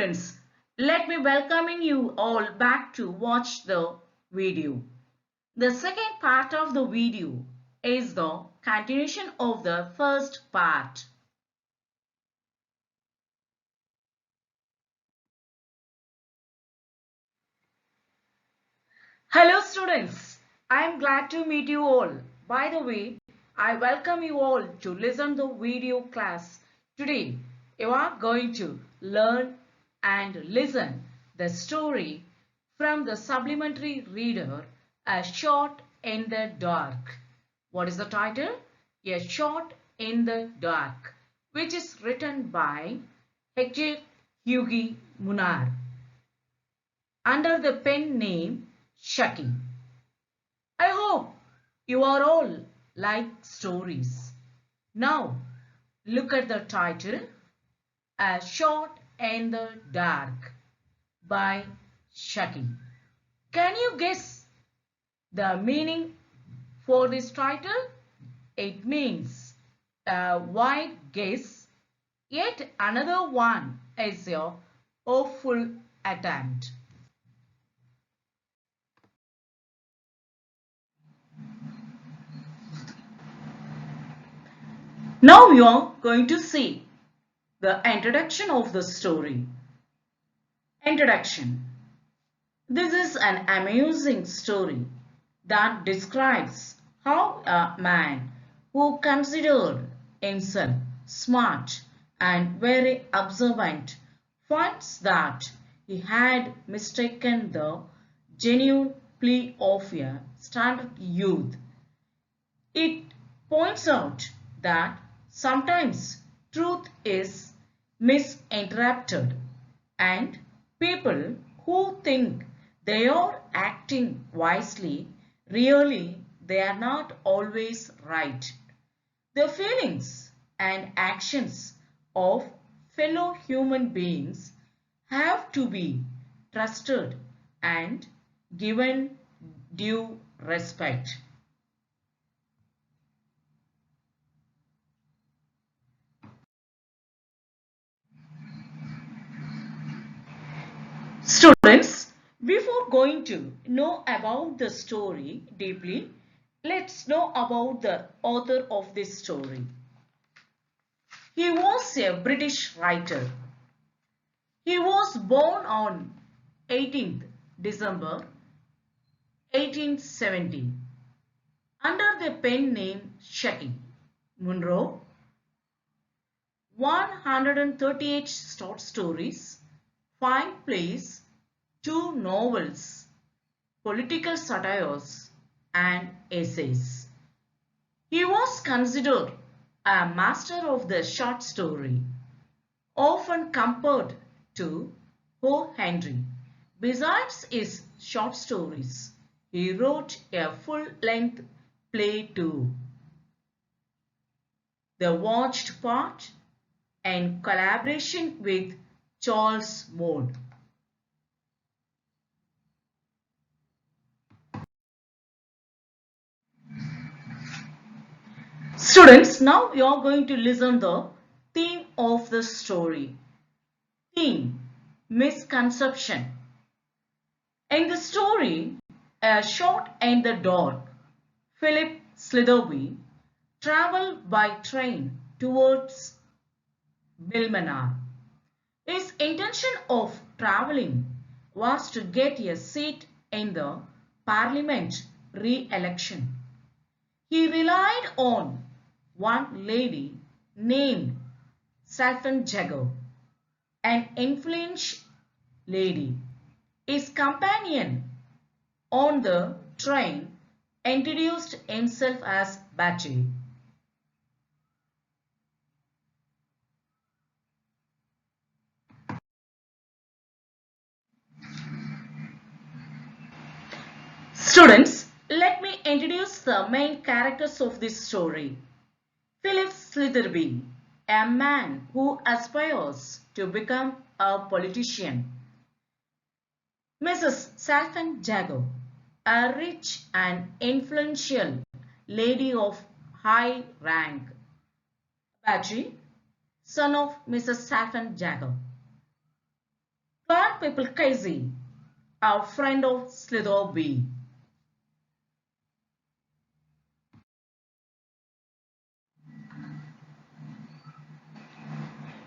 Students, let me welcoming you all back to watch the video. The second part of the video is the continuation of the first part. Hello students, I am glad to meet you all. By the way, I welcome you all to listen to the video class. Today, you are going to learn and listen the story from the supplementary reader, A Shot in the Dark. What is the title? A Shot in the Dark, which is written by Hector Hughie Munar under the pen name Shaki. I hope you are all like stories. Now look at the title, A Shot in the Dark by Shaki. Can you guess the meaning for this title? It means a wild guess, yet another one is a hopeful attempt. Now we are going to see the introduction of the story. Introduction. This is an amusing story that describes how a man who considered himself smart and very observant finds that he had mistaken the genuine plea of a standard youth. It points out that sometimes truth is misinterpreted and people who think they are acting wisely really they are not always right. The feelings and actions of fellow human beings have to be trusted and given due respect. Students, before going to know about the story deeply, let's know about the author of this story. He was a British writer. He was born on 18th December 1870 under the pen name Shaki Munro. 138 short stories, 5 plays, 2 novels, political satires and essays. He was considered a master of the short story, often compared to O. Henry. Besides his short stories, he wrote a full-length play too, The Watched Part, in collaboration with Charles Moore. Students, now you are going to listen the theme of the story. Theme, misconception. In the story, A Shot in the Dark, Philip Slitherby traveled by train towards Bilmanar. His intention of traveling was to get a seat in the Parliament re-election. He relied on one lady named Saffron Jago, an influential lady. His companion on the train introduced himself as Batty. Students, let me introduce the main characters of this story. Philip Slitherby, a man who aspires to become a politician. Mrs. Saffron Jago, a rich and influential lady of high rank. Batty, son of Mrs. Saffron Jago. Fern People Casey, a friend of Slitherby.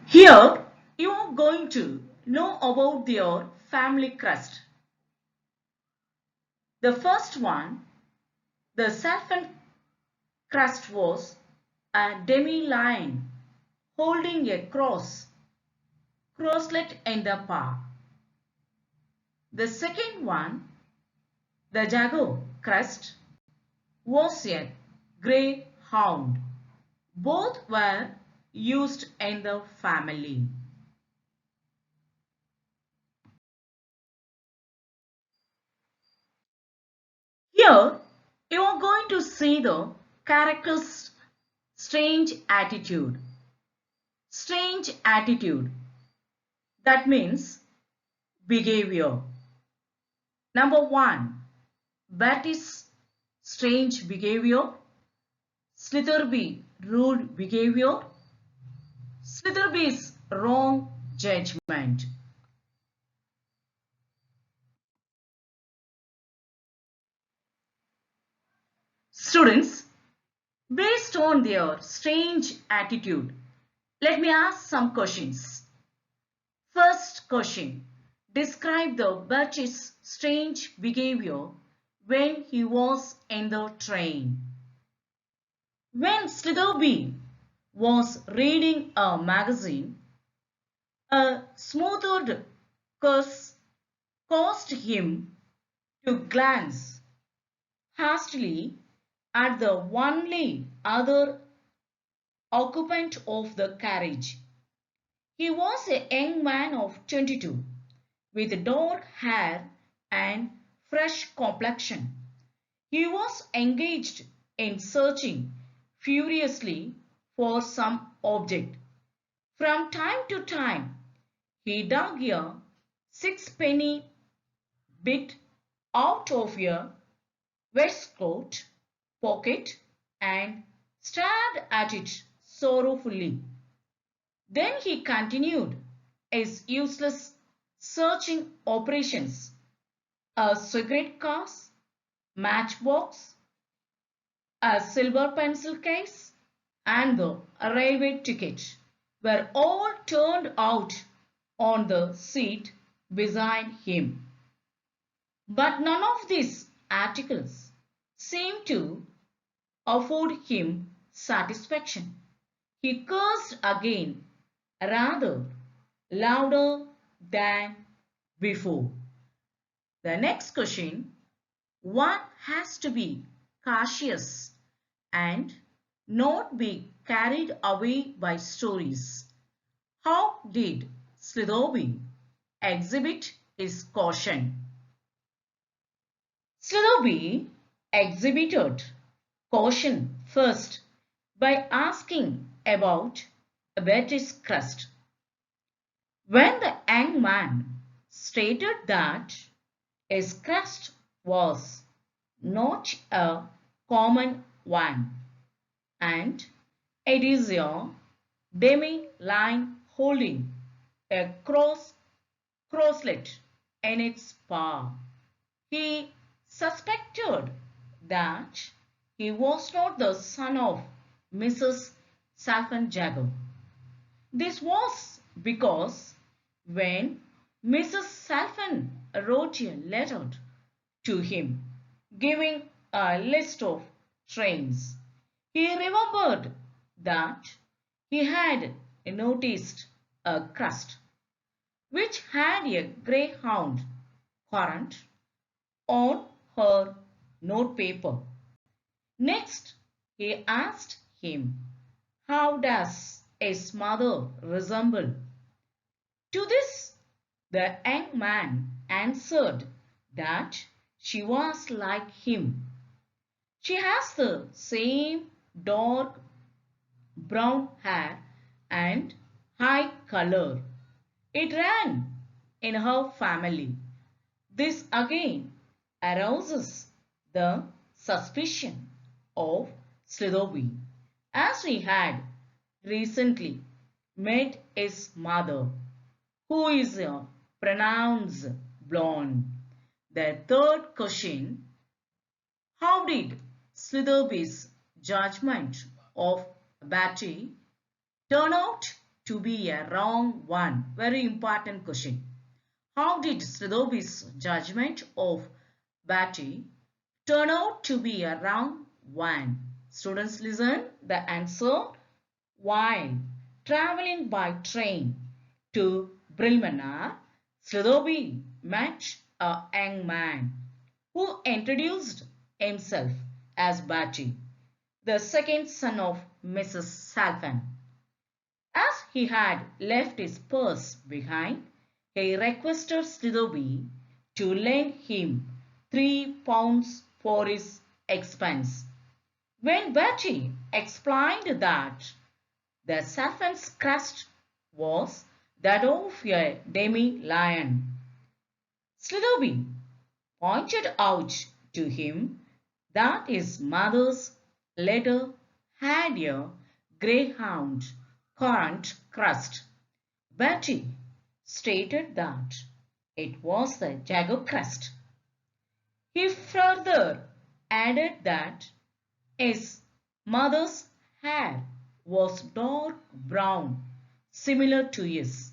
Here, you are going to know about their family crest. The first one, the Saffron crest, was a demi-lion holding a crosslet in the paw. The second one, the Jago crest, was a greyhound. Both were used in the family. Here, you are going to see the character's strange attitude. Strange attitude. That means behavior. Number 1. Betty's strange behavior. Slitherby rude behavior. Slitherby's wrong judgment. Students, based on their strange attitude, let me ask some questions. First question. Describe the Bertie's strange behavior when he was in the train. When Slitherby was reading a magazine, a smothered curse caused him to glance hastily at the only other occupant of the carriage. He was a young man of 22 with dark hair and fresh complexion. He was engaged in searching furiously for some object. From time to time, he dug a sixpenny bit out of a waistcoat pocket and stared at it sorrowfully. Then he continued his useless searching operations. A cigarette case, matchbox, a silver pencil case, and the railway ticket were all turned out on the seat beside him. But none of these articles seemed to afford him satisfaction. He cursed again, rather louder than before. The next question, one has to be cautious and not be carried away by stories. How did Slitherby exhibit his caution? Slitherby exhibited caution first by asking about Betty's crust. When the young man stated that his crust was not a common one and it is a demi-line holding a crosslet in its paw, he suspected that he was not the son of Mrs. Salfanjago. This was because when Mrs. Salfan wrote a letter to him giving a list of trains, he remembered that he had noticed a crust which had a greyhound currant on her notepaper. Next, he asked him, "How does his mother resemble?" To this, the young man answered that she was like him. She has the same dark brown hair and high color. It ran in her family. This again arouses the suspicion of Slitherby, as he had recently met his mother, who is a pronounced blonde. The third question, how did Slitherby's judgment of Batty turn out to be a wrong one? Very important question. How did Slitherby's judgment of Batty turn out to be a wrong one? Students, listen. The answer: while traveling by train to Brilmana, Slitherby met a young man who introduced himself as Batty, the second son of Mrs. Salfan. As he had left his purse behind, he requested Slitherby to lend him £3 for his expense. When Batty explained that the Salfan's crest was that of a demi-lion, Slitherby pointed out to him that his mother's letter had a greyhound currant crust. Batty stated that it was the jago crust. He further added that his mother's hair was dark brown, similar to his.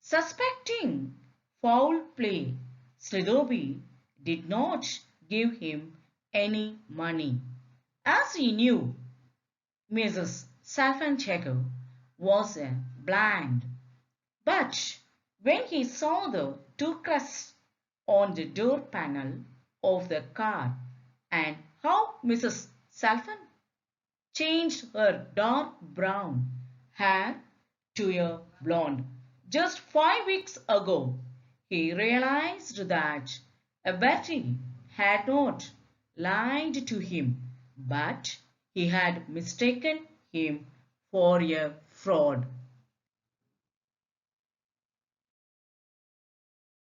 Suspecting foul play, Slitherby did not give him any money, as he knew Mrs. Salfanjago was a blind. But when he saw the two crests on the door panel of the car and how Mrs. Salfan changed her dark brown hair to a blonde just 5 weeks ago, he realized that Betty had not lied to him, but he had mistaken him for a fraud.